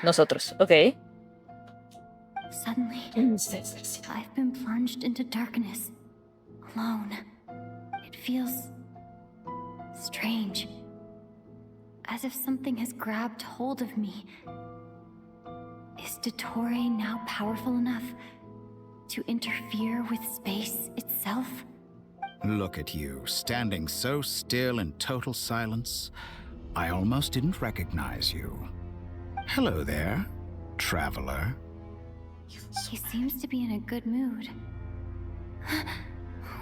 Nosotros, ok. Suddenly, I've been plunged into darkness, alone. It feels strange, as if something has grabbed hold of me. Is Dottore now powerful enough to interfere with space itself? Look at you, standing so still in total silence. I almost didn't recognize you. Hello there, traveler. He seems to be in a good mood.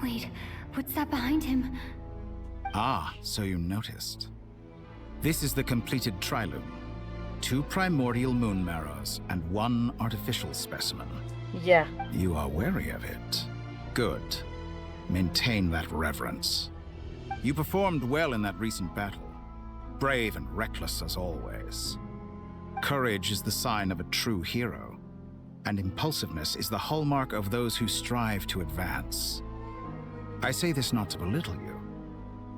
Wait, what's that behind him? Ah, so you noticed. This is the completed trilome. 2 primordial moon marrows and 1 artificial specimen. Ya. You are wary of it. Good. Maintain that reverence. You performed well in that recent battle. Brave and reckless as always. Courage is the sign of a true hero, and impulsiveness is the hallmark of those who strive to advance. I say this not to belittle you.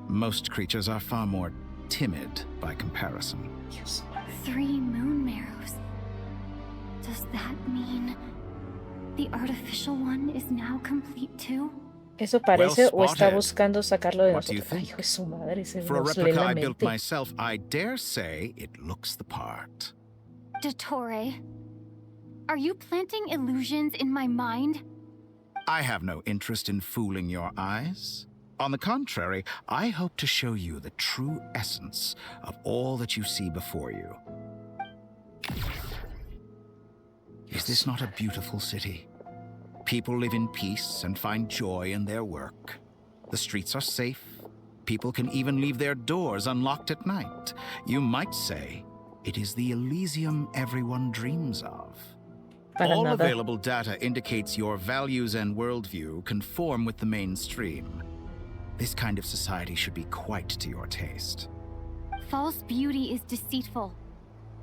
Most creatures are far more timid by comparison. 3 moon marrows. Does that mean the artificial one is now complete too? ¿Eso parece o está spotted. buscando sacarlo de What do you nosotros? Ay, think? hijo de su madre, se For a nos lee replica la I built mente. myself, I dare say it looks the part. Dottore, are you planting illusions in my mind? I have no interest in fooling your eyes. On the contrary, I hope to show you the true essence of all that you see before you. Is this not a beautiful city? People live in peace and find joy in their work. The streets are safe. People can even leave their doors unlocked at night. You might say it is the Elysium everyone dreams of. Para All nada. available data indicates your values and worldview conform with the mainstream. This kind of society should be quite to your taste. False beauty is deceitful.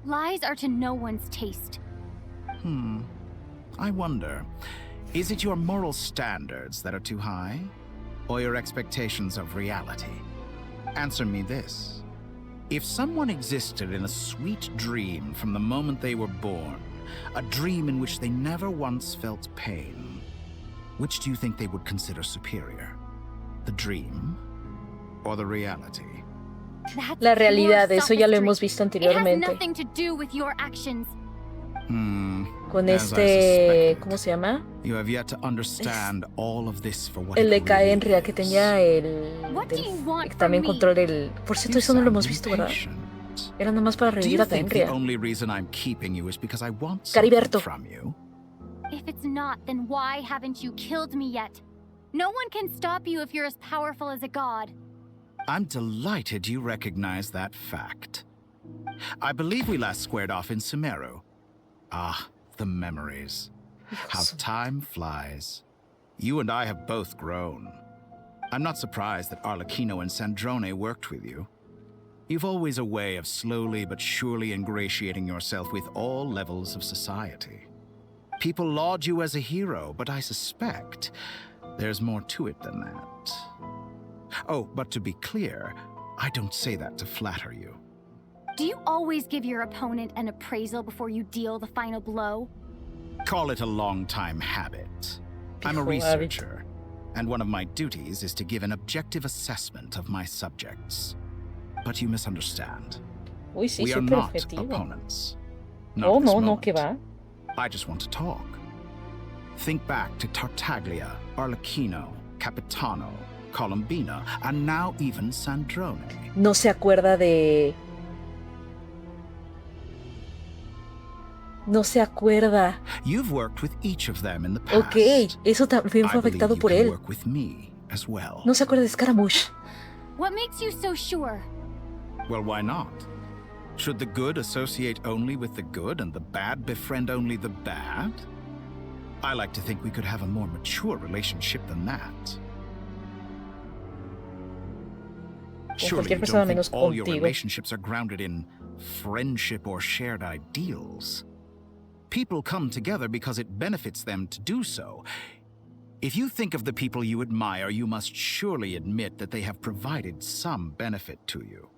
Lies are to no one's taste. I wonder, is it your moral standards that are too high? Or your expectations of reality? Answer me this. If someone existed in a sweet dream from the moment they were born, a dream in which they never once felt pain, which do you think they would consider superior? The dream or the reality? That's La realidad, pure eso ya lo sophistry. hemos visto It has anteriormente. nothing to do with your actions. Con As I este, suspected. ¿cómo se llama? You have yet to understand all of this for what El it de really Caenria que is. tenía el... What do you want que from también me? controla el... Por cierto, You eso no lo sound hemos visto, ¿verdad? impatient. Era nada más para Do revivir you a think the Caenria. only reason I'm keeping you is because I want something Cariberto. from you? If it's not, then why haven't you killed me yet? No one can stop you if you're as powerful as a god. I'm delighted you recognize that fact. I believe we last squared off in Sumeru. Ah, the memories. How time flies. You and I have both grown. I'm not surprised that Arlecchino and Sandrone worked with you. You've always a way of slowly but surely ingratiating yourself with all levels of society. People laud you as a hero, but I suspect there's more to it than that. Oh, but to be clear, I don't say that to flatter you. Do you always give your opponent an appraisal before you deal the final blow? Call it a long-time habit. I'm a Viejo hábito. researcher, and one of my duties is to give an objective assessment of my subjects. But you misunderstand. Uy, sí, We are súper not objetivo. opponents. No, Not this no, no, moment. que va. I just want to talk. Think back to Tartaglia, Arlecchino, Capitano, Colombina, and now even Sandrone. No se acuerda de... No se acuerda. You've worked with each of them in the past. Ok, eso también fue I believe afectado you por can él. work with me as well. No se acuerda de Scaramouche. What makes you so sure? Well, why not? Should the good associate only with the good and the bad befriend only the bad? I like to think we could have a more mature relationship than that. Surely cualquier you persona don't think menos all your contigo. relationships are grounded in friendship or shared ideals. People come together because it benefits them to do so. If you think of the people you admire, you must surely admit that they have provided some benefit to you.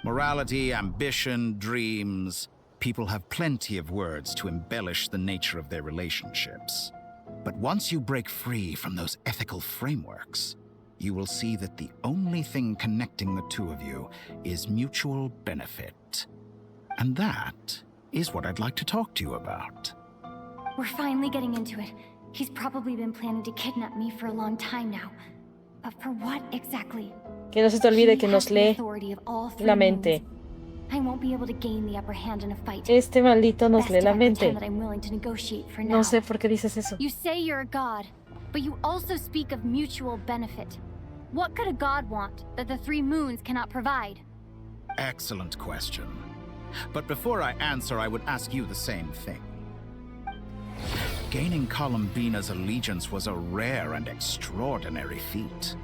Morality, ambition, dreams. people have plenty of words to embellish the nature of their relationships. But once you break free from those ethical frameworks, you will see that the only thing connecting the two of you is mutual benefit. And that is what I'd like to talk to you about. We're finally getting into it. He's probably been planning to kidnap me for a long time now. But for what exactly? Que no se te olvide He que has nos the lee authority of all three la mente. moons. I won't be able to gain the upper hand in a fight. Este maldito nos Best lee if la I pretend mente. that I'm willing to negotiate for now. No sé por qué dices eso. You say you're a god, but you also speak of mutual benefit. What could a god want that the three moons cannot provide? Excellent question. But before I answer, I would ask you the same thing. Gaining Columbina's allegiance was a rare and extraordinary feat.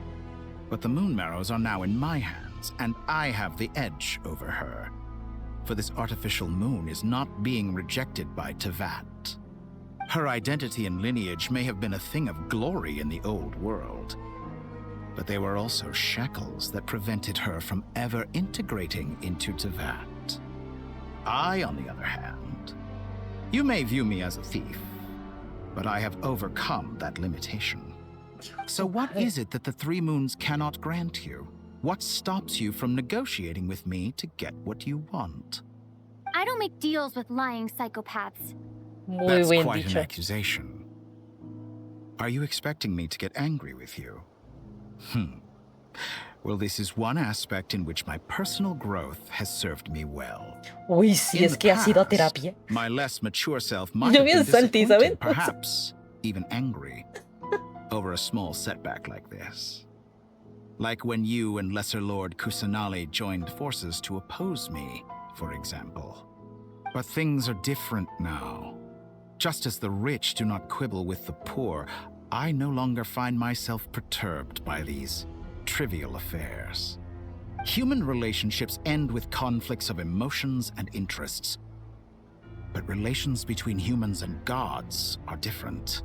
But the Moon Marrows are now in my hands, and I have the edge over her. For this artificial moon is not being rejected by Tevat. Her identity and lineage may have been a thing of glory in the old world, but they were also shackles that prevented her from ever integrating into Tevat. I, on the other hand, you may view me as a thief, but I have overcome that limitation. So what is it that the three moons cannot grant you? What stops you from negotiating with me to get what you want? I don't make deals with lying psychopaths. Muy That's buen quite an dicho. accusation. Are you expecting me to get angry with you? Well, this is one aspect in which my personal growth has served me well. Uy, sí, In es the que ha sido a past, terapia. my less mature self might Yo have bien been salty, ¿saben? disappointed, perhaps even angry, over a small setback like this. Like when you and Lesser Lord Kusanali joined forces to oppose me, for example. But things are different now. Just as the rich do not quibble with the poor, I no longer find myself perturbed by these trivial affairs. Human relationships end with conflicts of emotions and interests. But relations between humans and gods are different.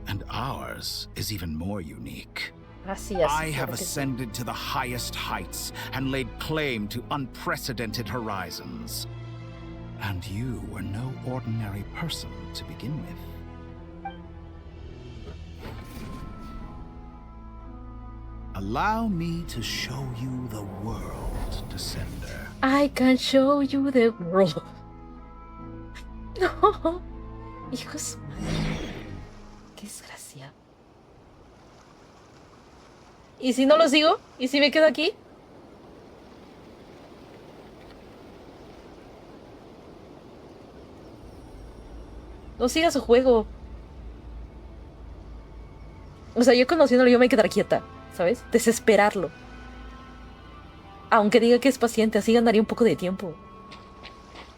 And ours is even more unique. Así, así. I have claro que sí. ascended to the highest heights and laid claim to unprecedented horizons. And you were no ordinary person to begin with. Allow me to show you the world, Descender. I can show you the world. No. Hijo de su madre. Qué desgracia. ¿Y si no lo sigo? ¿Y si me quedo aquí? No siga su juego. O sea, yo conociéndolo, yo me quedaría quieta, ¿sabes? Desesperarlo. Aunque diga que es paciente, así ganaría un poco de tiempo.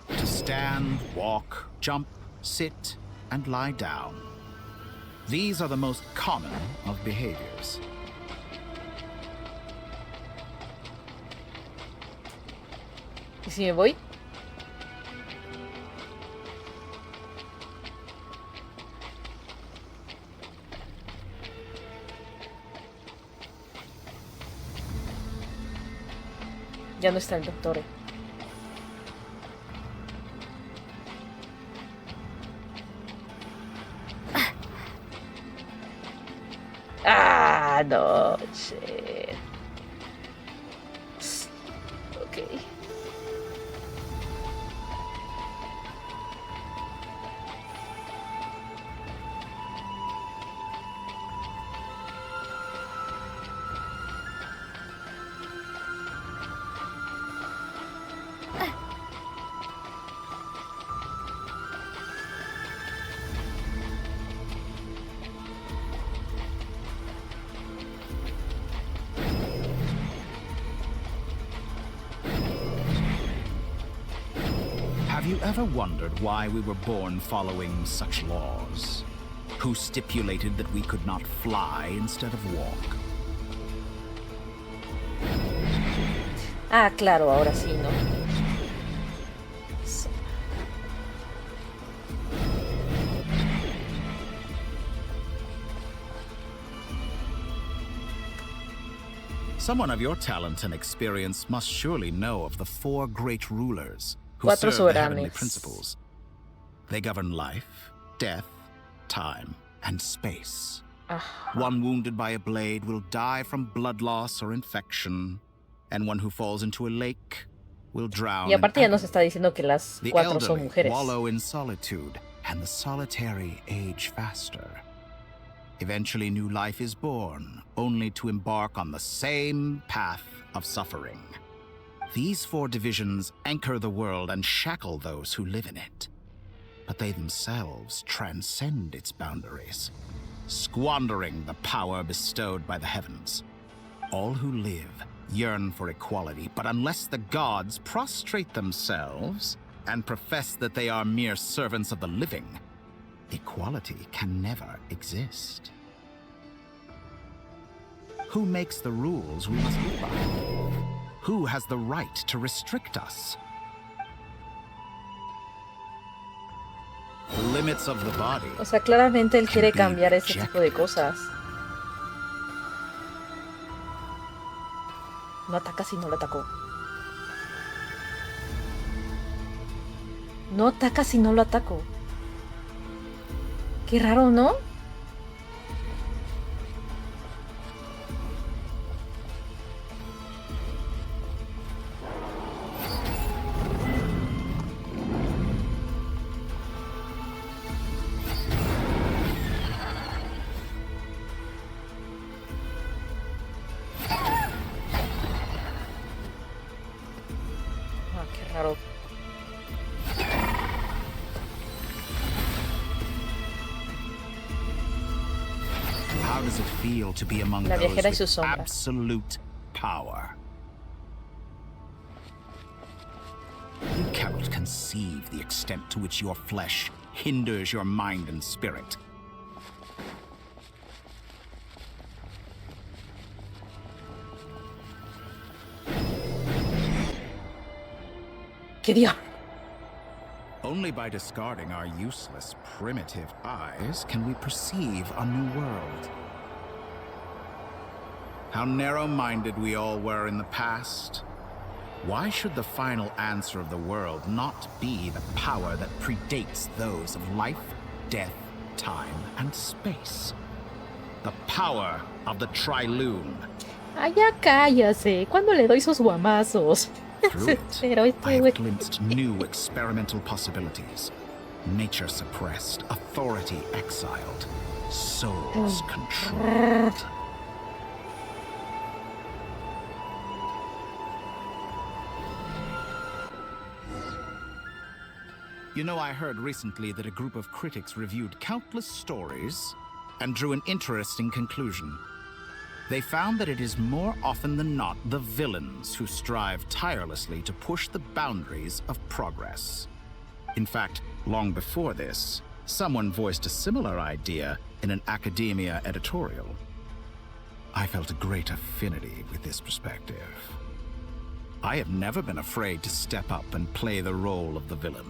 To stand, walk, jump, sit, and lie down. These are the most common of behaviors. ¿Y si me voy? Ya no está el doctor. Ah, no, shit. Ok. Have you ever wondered why we were born following such laws? Who stipulated that we could not fly instead of walk? Ah, claro, ahora sí, ¿no? Eso. Someone of your talent and experience must surely know of the four great rulers who Cuatro serve the heavenly soberanes. principles. They govern life, death, time, and space. Ajá. One wounded by a blade will die from blood loss or infection, and one who falls into a lake will drown. Y aparte ya nos está diciendo que las The cuatro son elderly mujeres. wallow in solitude, and the solitary age faster. Eventually, new life is born, only to embark on the same path of suffering. These four divisions anchor the world and shackle those who live in it. But they themselves transcend its boundaries, squandering the power bestowed by the heavens. All who live yearn for equality, but unless the gods prostrate themselves and profess that they are mere servants of the living, equality can never exist. Who makes the rules we must live by? Who has the right to restrict us? The limits of the body. O sea, claramente él quiere can be cambiar ese tipo de rejected. cosas. No ataca si no lo atacó. No ataca si no lo ataco. Qué raro, ¿no? Ah, qué raro. How does it feel to be among La viajera y those su with sombra. absolute power? You cannot conceive the extent to which your flesh hinders your mind and spirit. ¿Qué diablo? Only by discarding our useless, primitive eyes can we perceive a new world. How narrow-minded we all were in the past. Why should the final answer of the world not be the power that predates those of life, death, time, and space? The power of the Triloon. Ay, ya cállase. ¿Cuándo le doy sus guamazos? Through it, Pero este I have güey. glimpsed new experimental possibilities. Nature suppressed, authority exiled, souls controlled. You know, I heard recently that a group of critics reviewed countless stories and drew an interesting conclusion. They found that it is more often than not the villains who strive tirelessly to push the boundaries of progress. In fact, long before this, someone voiced a similar idea in an academia editorial. I felt a great affinity with this perspective. I have never been afraid to step up and play the role of the villain.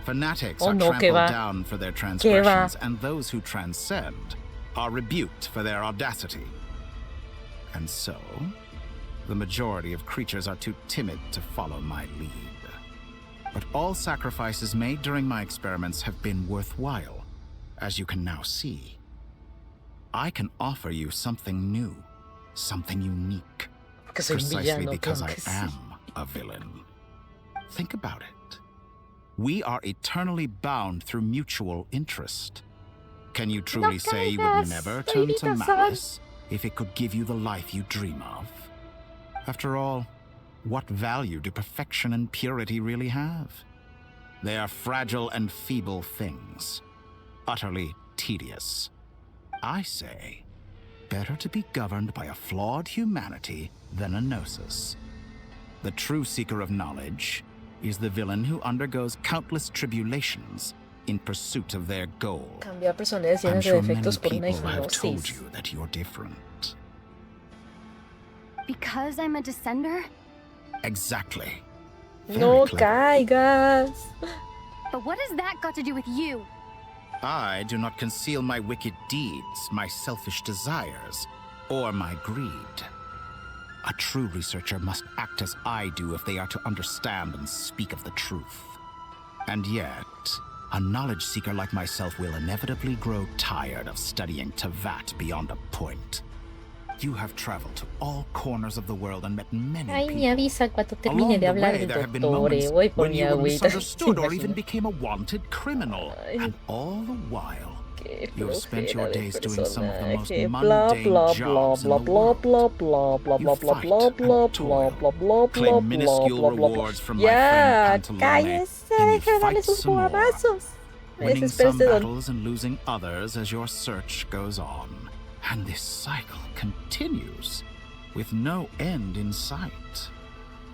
Fanatics Oh are no, que trampled va. down for their va. transgressions, and those who transcend are rebuked for their audacity. And so, the majority of creatures are too timid to follow my lead. But all sacrifices made during my experiments have been worthwhile, as you can now see. I can offer you something new, something unique, Que soy un precisely villano, because claro I que sí. am a villain. Think about it. We are eternally bound through mutual interest. Can you truly say you would caigas, never turn to Señorita-san. malice if it could give you the life you dream of? After all, what value do perfection and purity really have? They are fragile and feeble things, utterly tedious. I say, better to be governed by a flawed humanity than a gnosis. The true seeker of knowledge is the villain who undergoes countless tribulations in pursuit of their goal. Cambiar personalidades I'm llenas de sure many defectos por una people have told hipnosis. you that you're different. Because I'm a descender? Exactly. No Very clever. caigas. But what has that got to do with you? I do not conceal my wicked deeds, my selfish desires, or my greed. A true researcher must act as I do if they are to understand and speak of the truth. And yet, a knowledge seeker like myself will inevitably grow tired of studying Tavat beyond a point. You have traveled to all corners of the world and met many Ay, me people. avisa cuando termine Along de the hablar way, del there have been doctor. moments Voy por when mi you were agüita. misunderstood or ¿Se even imagina? became a wanted criminal. Ay. And all the while, Qué you have spent your flojera de days doing some of the most personaje. Bla mundane bla bla jobs in bla the bla world. bla bla bla You bla bla fight bla and bla bla toil, bla bla claim bla minuscule bla bla. rewards from my Ya, friend Pantalone, cállese, and you deje de darle fight sus some more, guamazos. Me winning desespera some este don. battles and losing others as your search goes on. And this cycle continues, with no end in sight.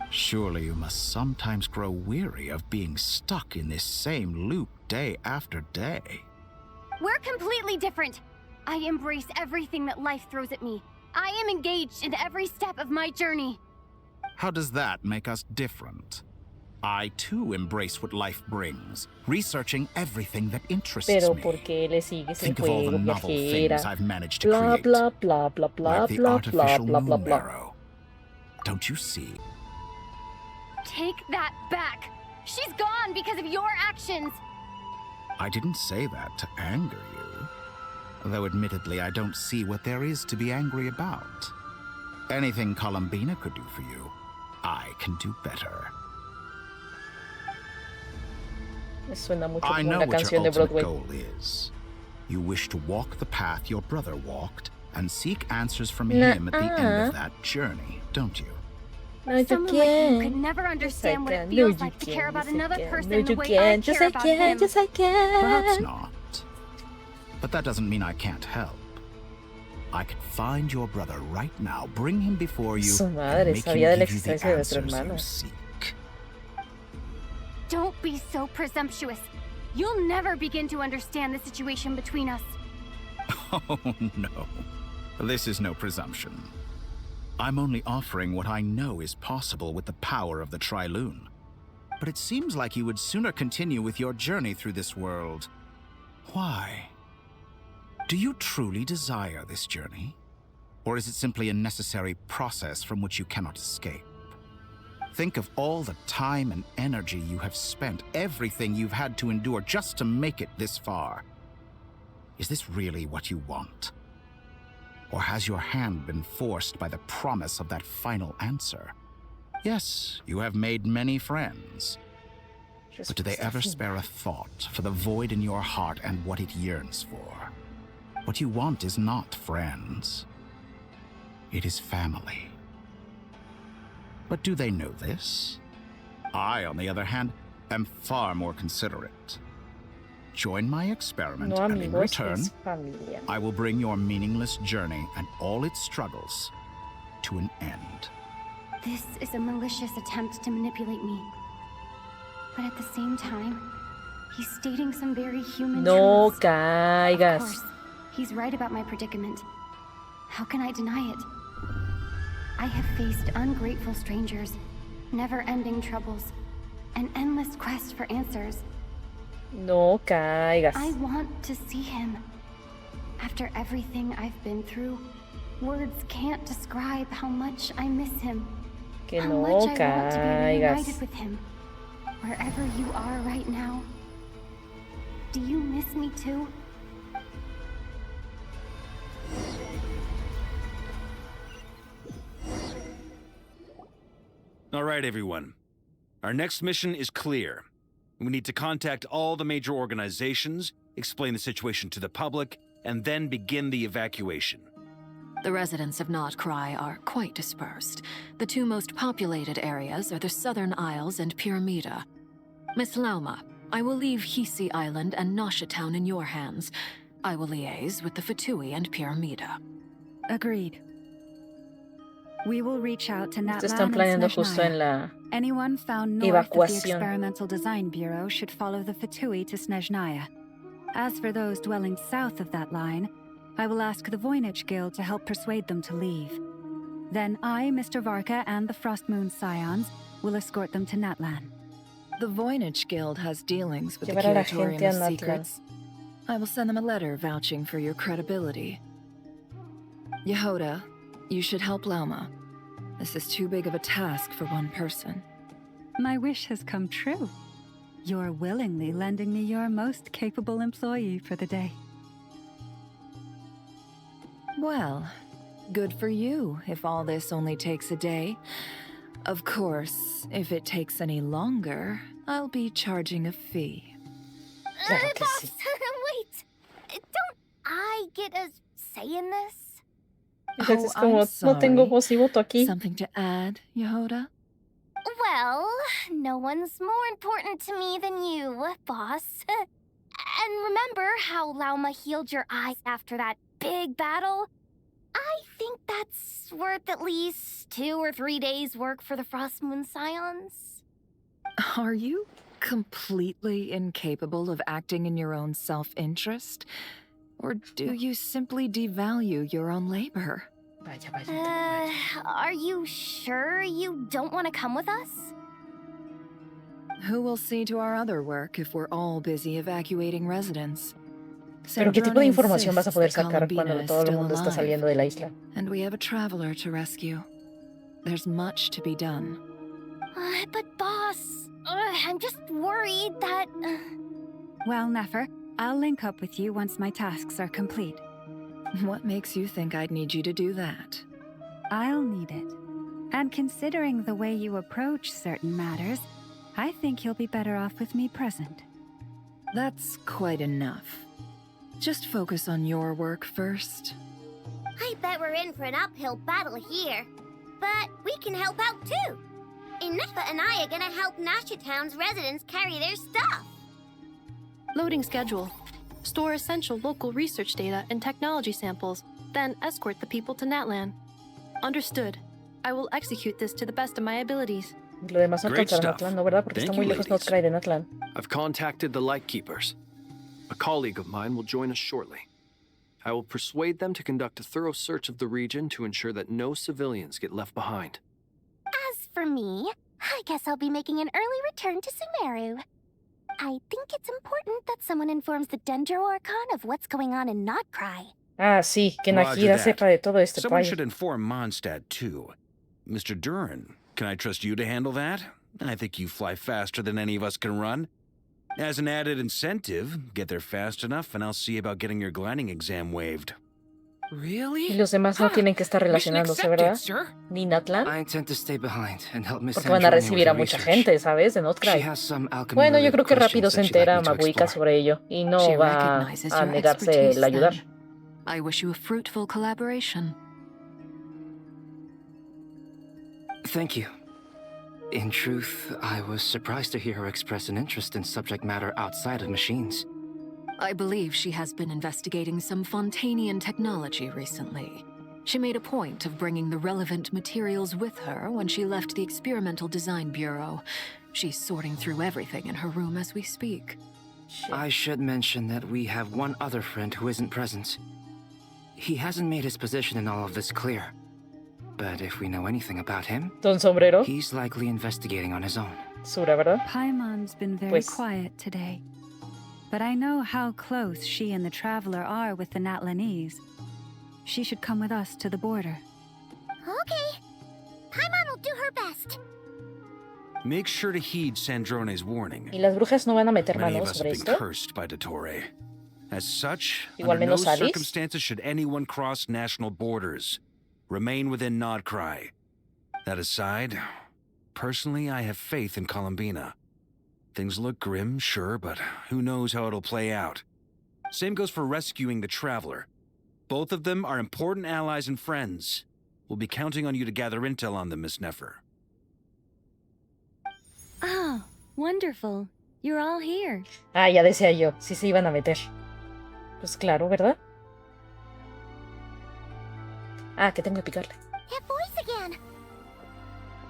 Surely you must sometimes grow weary of being stuck in this same loop day after day. We're completely different. I embrace everything that life throws at me. I am engaged in every step of my journey. How does that make us different? I too embrace what life brings, researching everything that interests Pero me. ¿por qué le sigues el Think of all the juego, novel things viajera? I've managed to Bla create, bla bla bla bla like the bla bla artificial bla bla moon bla. marrow. Don't you see? Take that back. She's gone because of your actions. I didn't say that to anger you. Though admittedly, I don't see what there is to be angry about. Anything Columbina could do for you, I can do better. Me suena mucho I como know una what canción your de ultimate Broadway. goal is. You wish to walk the path your brother walked and seek answers from him at the end of that journey, don't you? No, you Someone like you could can. never Yes, I understand what it can. feels No, like to you care can. about Yes, I another can. person No, the you way I can. Yes, care I about can. him. Yes, I Perhaps can. not. But that doesn't mean I can't help. I could find your brother right now, bring him before you, Su and madre make him sabía de la give you the existencia de nuestro answers hermano. you seek. Don't be so presumptuous. You'll never begin to understand the situation between us. Oh, no. This is no presumption. I'm only offering what I know is possible with the power of the Trilune. But it seems like you would sooner continue with your journey through this world. Why? Do you truly desire this journey? Or is it simply a necessary process from which you cannot escape? Think of all the time and energy you have spent, everything you've had to endure just to make it this far. Is this really what you want? Or has your hand been forced by the promise of that final answer? Yes, you have made many friends. But do they ever spare a thought for the void in your heart and what it yearns for? What you want is not friends. It is family. But do they know this? I, on the other hand, am far more considerate. Join my experiment, No and in amigos, return, es familia. I will bring your meaningless journey and all its struggles to an end. This is a malicious attempt to manipulate me. But at the same time, he's stating some very human No truths. Of caigas. course, he's right about my predicament. How can I deny it? I have faced ungrateful strangers, never-ending troubles, an endless quest for answers. No caigas. I want to see him. After everything I've been through, words can't describe how much I miss him. Que How no much I want to be caigas. reunited with him. Wherever you are right now. Do you miss me too? All right, everyone. Our next mission is clear. We need to contact all the major organizations, explain the situation to the public, and then begin the evacuation. The residents of Nod Krai are quite dispersed. The two most populated areas are the Southern Isles and Pyramida. Miss Lauma, I will leave Hisi Island and Nasha Town in your hands. I will liaise with the Fatui and Pyramida. Agreed. We will reach out to Esto Natlan están planeando and justo en la... Anyone found north of the Evacuación. Experimental Design Bureau should follow the Fatui to Snezhnaya. As for those dwelling south of that line, I will ask the Voynich Guild to help persuade them to leave. Then I, Mr. Varka, and the Frostmoon Scions will escort them to Natlan. The Voynich Guild has dealings with the Llevar a la Curatorium gente a of Natlan. Secrets. I will send them a letter vouching for your credibility. Yehoda, you should help Lauma. This is too big of a task for one person. My wish has come true. You're willingly lending me your most capable employee for the day. Well, good for you if all this only takes a day. Of course, if it takes any longer, I'll be charging a fee. Claro que Boss, sí. wait. Don't I get a say in this? Entonces es Oh, como, I'm no tengo sorry. voz y voto aquí. Something to add, Yehoda? Well, no one's more important to me than you, boss. And remember how Lauma healed your eyes after that big battle? I think that's worth at least 2 or 3 days' work for the Frost Moon Scions. Are you completely incapable of acting in your own self-interest? Or do you simply devalue your own labor? Vaya, vaya, vaya. Are you sure you don't want to come with us? Who will see to our other work if we're all busy evacuating residents? Pero ¿qué tipo de Sandrone información vas a insists poder that sacar cuando Columbina is todo el still mundo está alive, saliendo de la isla? and we have a traveler to rescue. There's much to be done. But boss, I'm just worried that... Well, Nefer, I'll link up with you once my tasks are complete. What makes you think I'd need you to do that? I'll need it. And considering the way you approach certain matters, I think you'll be better off with me present. That's quite enough. Just focus on your work first. I bet we're in for an uphill battle here. But we can help out too. Inefa and I are gonna help Nasha Town's residents carry their stuff. Loading schedule. Store essential local research data and technology samples, then escort the people to Natlan. Understood. I will execute this to the best of my abilities. Lo demás no Great alcanzará stuff. Natlan, ¿no, verdad? Porque Thank está muy you, lejos Nod ladies. Krai de Natlan. I've contacted the Lightkeepers. A colleague of mine will join us shortly. I will persuade them to conduct a thorough search of the region to ensure that no civilians get left behind. As for me, I guess I'll be making an early return to Sumeru. I think it's important that someone informs the Dendro Archon of what's going on in Nod Krai. Ah, sí, que Roger Nakira that. sepa de todo este Someone país. should inform Mondstadt, too. Mr. Duran, can I trust you to handle that? I think you fly faster than any of us can run. As an added incentive, get there fast enough and I'll see about getting your gliding exam waived. Y Really? los demás no tienen que estar Mission relacionándose, accepted, ¿verdad? sir. Ni Natlan, I intend to stay behind and help Miss porque van a Sandrone recibir a with mucha research. gente, ¿sabes? De Nod She Krai. has some alchemy Bueno, yo related creo que rápido questions se that she'd like entera me to Mabuika explore. sobre ello y no She va recognizes a your negarse expertise, el ayudar. then. I wish you a fruitful collaboration. Thank you. In truth, I was surprised to hear her express an interest in subject matter outside of machines. I believe she has been investigating some Fontanian technology recently. She made a point of bringing the relevant materials with her when she left the Experimental Design Bureau. She's sorting through everything in her room as we speak. I should mention that we have one other friend who isn't present. He hasn't made his position in all of this clear. But if we know anything about him, Don Sombrero, he's likely investigating on his own. Sura, ¿verdad? Paimon's been very Pues- quiet today. But I know how close she and the Traveler are with the Natlanese. She should come with us to the border. Okay. Paimon will do her best. Make sure to heed Sandrone's warning. Y las brujas no van a meter Many of manos us sobre have been esto. cursed by Dottore. As such, Igual under no menos Alice. circumstances should anyone cross national borders. Remain within Nod Krai. That aside, personally, I have faith in Columbina. Things look grim, sure, but who knows how it'll play out. Same goes for rescuing the Traveler. Both of them are important allies and friends. We'll be counting on you to gather intel on them, Miss Nefer. Oh, wonderful. You're all here. Ah, ya decía yo, sí se iban a meter. Pues claro, ¿verdad? Ah, que tengo que picarle. That voice again.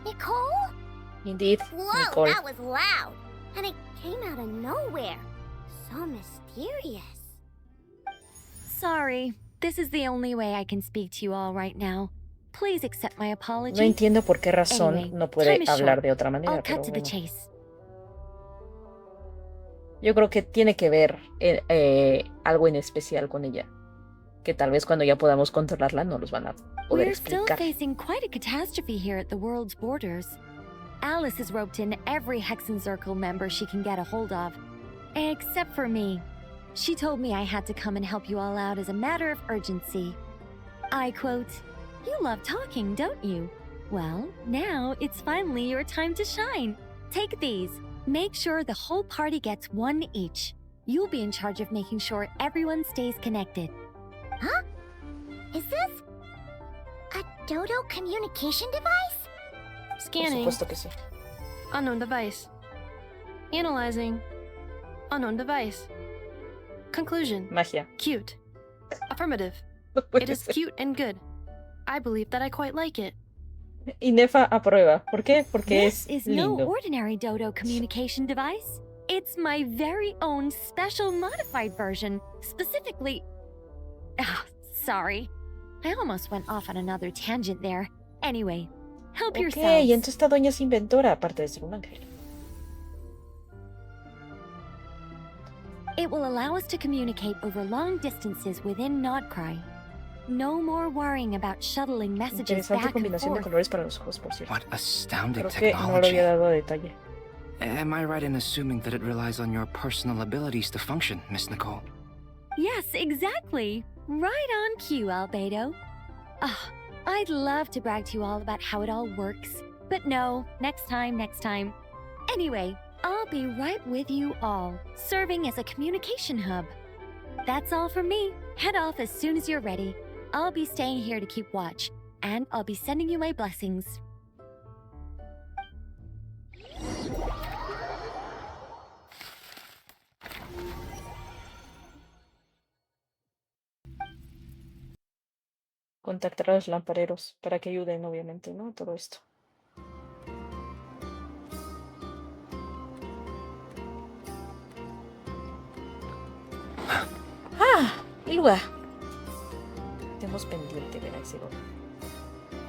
Nicole? Indeed, Whoa, Nicole. that was loud. And it came out of nowhere. So mysterious. Sorry. This is the only way I can speak to you all right now. Please accept my apology. No entiendo por qué razón Anyway, no puede time is hablar short. de otra manera, I'll pero cut to the bueno. chase. Yo creo que tiene que ver algo en especial con ella. Que tal vez cuando ya podamos controlarla no los van a poder We're still explicar. facing quite a catastrophe here at the world's borders. Alice has roped in every Hexencircle member she can get a hold of. Except for me. She told me I had to come and help you all out as a matter of urgency. I quote, "You love talking, don't you? Well, now it's finally your time to shine. Take these. Make sure the whole party gets one each. You'll be in charge of making sure everyone stays connected." Huh? Is this a dodo communication device? Por Scanning. supuesto que sí. Unknown device. Analyzing. Unknown device. Conclusion. Magia. Cute. Affirmative. No puede It is ser. cute and good. I believe that I quite like it. Y Nefa aprueba. ¿Por qué? Porque This es is no lindo. ordinary dodo communication device. It's my very own special modified version. Specifically... Ah, sorry. I almost went off on another tangent there. Anyway, help Ok, yourselves. y entonces esta doña es inventora, aparte de ser un ángel. It will allow us to communicate over long distances within Nod Krai. No more worrying about shuttling messages Interesante back and combinación de forth. colores para los ojos, por cierto. What astounding Creo que no lo technology. había dado a detalle. Am I right in assuming that it relies on your personal abilities to function, Miss Nicole? Yes, exactly. Right on cue, Albedo. Ah, I'd love to brag to you all about how it all works. But no, next time, next time. Anyway, I'll be right with you all, serving as a communication hub. That's all from me. Head off as soon as you're ready. I'll be staying here to keep watch, and I'll be sending you my blessings. Contactar a los lampareros para que ayuden, obviamente, ¿no? Todo esto. ¡Ah! ¡Ilua! Tenemos pendiente ver a ese don.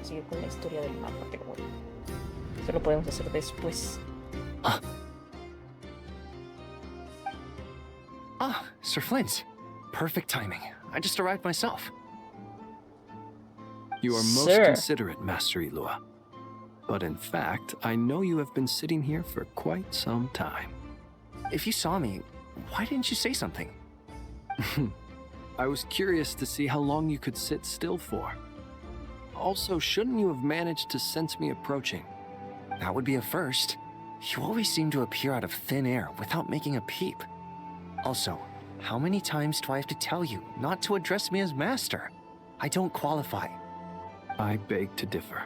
Seguir con la historia del mapa, pero bueno. Eso lo podemos hacer después. Ah, Sir Flint. Perfect timing. I just arrived myself. You are most Sir. considerate, Master Ilua. But in fact, I know you have been sitting here for quite some time. If you saw me, why didn't you say something? I was curious to see how long you could sit still for. Also, shouldn't you have managed to sense me approaching? That would be a first. You always seem to appear out of thin air without making a peep. Also, how many times do I have to tell you not to address me as master? I don't qualify. I beg to differ.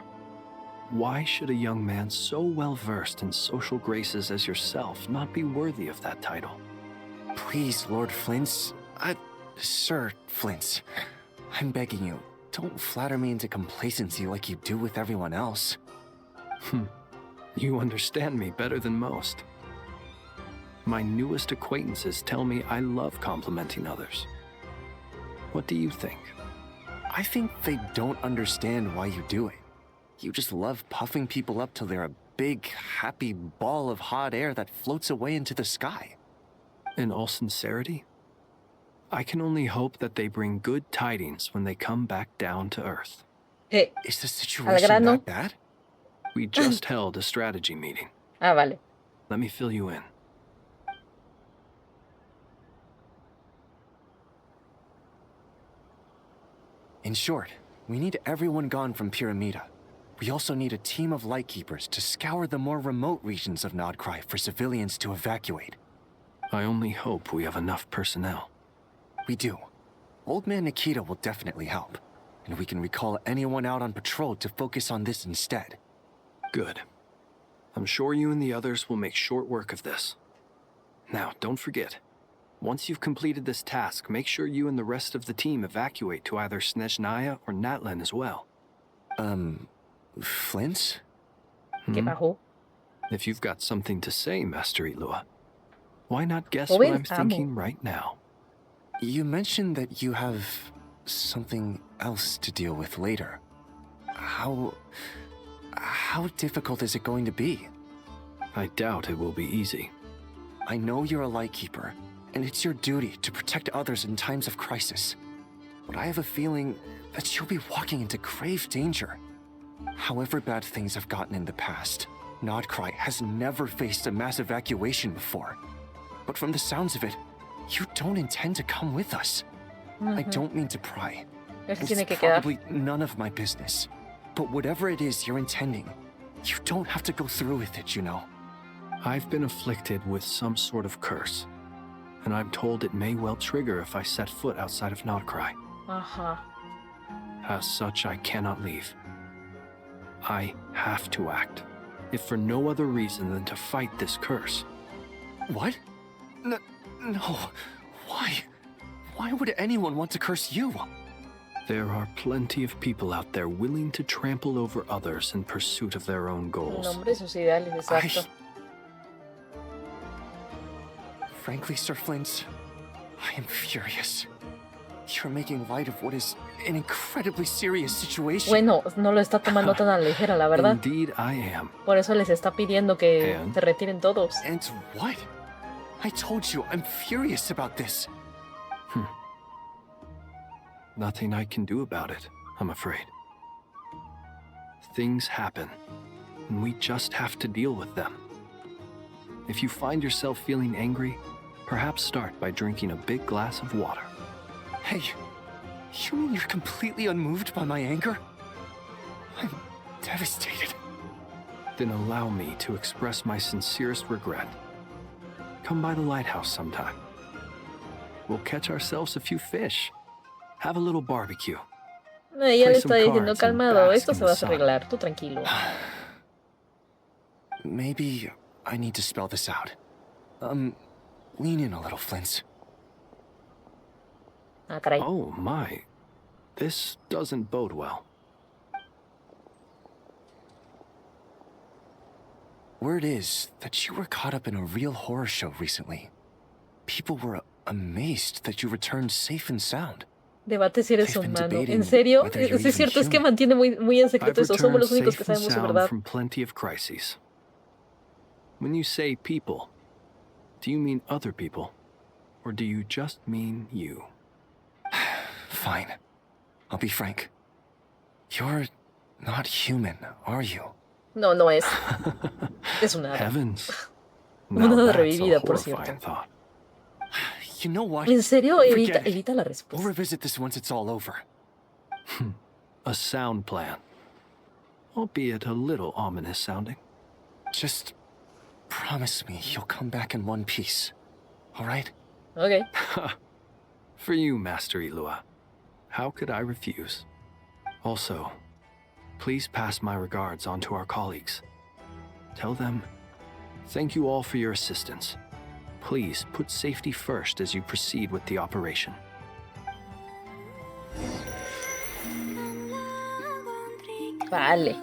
Why should a young man so well versed in social graces as yourself not be worthy of that title? Please, Lord Flint's... Sir Flint's... I'm begging you, don't flatter me into complacency like you do with everyone else. You understand me better than most. My newest acquaintances tell me I love complimenting others. What do you think? I think they don't understand why you do it. You just love puffing people up till they're a big, happy ball of hot air that floats away into the sky. In all sincerity, I can only hope that they bring good tidings when they come back down to Earth. Is the situation grano. that bad? We just held a strategy meeting. Ah, vale. Let me fill you in. In short, we need everyone gone from Pyramida. We also need a team of lightkeepers to scour the more remote regions of Nod Krai for civilians to evacuate. I only hope we have enough personnel. We do. Old Man Nikita will definitely help, and we can recall anyone out on patrol to focus on this instead. Good. I'm sure you and the others will make short work of this. Now, don't forget, once you've completed this task, make sure you and the rest of the team evacuate to either Snezhnaya or Natlan as well. Flint? ¿Qué bajó? If you've got something to say, Master Ilua, why not guess what I'm thinking right now? You mentioned that you have something else to deal with later. How difficult is it going to be? I doubt it will be easy. I know you're a lightkeeper, and it's your duty to protect others in times of crisis. but I have a feeling that you'll be walking into grave danger. However bad things have gotten in the past, Nod Krai has never faced a mass evacuation before. But from the sounds of it, you don't intend to come with us. I don't mean to pry. It's probably none of my business. But whatever it is you're intending, you don't have to go through with it, you know. I've been afflicted with some sort of curse, and I'm told it may well trigger if I set foot outside of Nod Krai. As such, I cannot leave. I have to act, if for no other reason than to fight this curse. What? No. Why? Why would anyone want to curse you? There are plenty of people out there willing to trample over others in pursuit of their own goals. Frankly, Sir Flint, I am furious. You're making light of what is an incredibly serious situation. Bueno, no lo está tomando tan a la ligera, la verdad. Indeed, I am. Por eso les está pidiendo que se retiren todos. And what? I told you, I'm furious about this. Nothing I can do about it, I'm afraid. Things happen, and we just have to deal with them. If you find yourself feeling angry, perhaps start by drinking a big glass of water. Hey, you mean you're completely unmoved by my anger? I'm devastated. Then allow me to express my sincerest regret. Come by the lighthouse sometime. We'll catch ourselves a few fish. Have a little barbecue. Ella le está diciendo, calmado, esto se va a arreglar, tú tranquilo. Maybe I need to spell this out. Lean in a little, Flint. Ah, caray. Oh my, this doesn't bode well. Word is that you were caught up in a real horror show recently. People were amazed that you returned safe and sound. Debate si eres humano. ¿En serio? Sí, es cierto, es que mantiene muy en secreto eso. Somos los únicos que sabemos su verdad. From plenty of crises. When you say people, do you mean other people? Or do you just mean you? Fine. I'll be frank. You're not human, are you? No, no es. Es una hada. Heavens. Una hada revivida, por cierto. You know what? ¿En serio? Evita la respuesta. We'll revisit this once it's all over. A sound plan. Albeit a little ominous sounding. Just promise me you'll come back in one piece. All right? Okay. For you, Master Ilua. How could I refuse? Also, please pass my regards on to our colleagues. Tell them, thank you all for your assistance. Please put safety first as you proceed with the operation. Vale.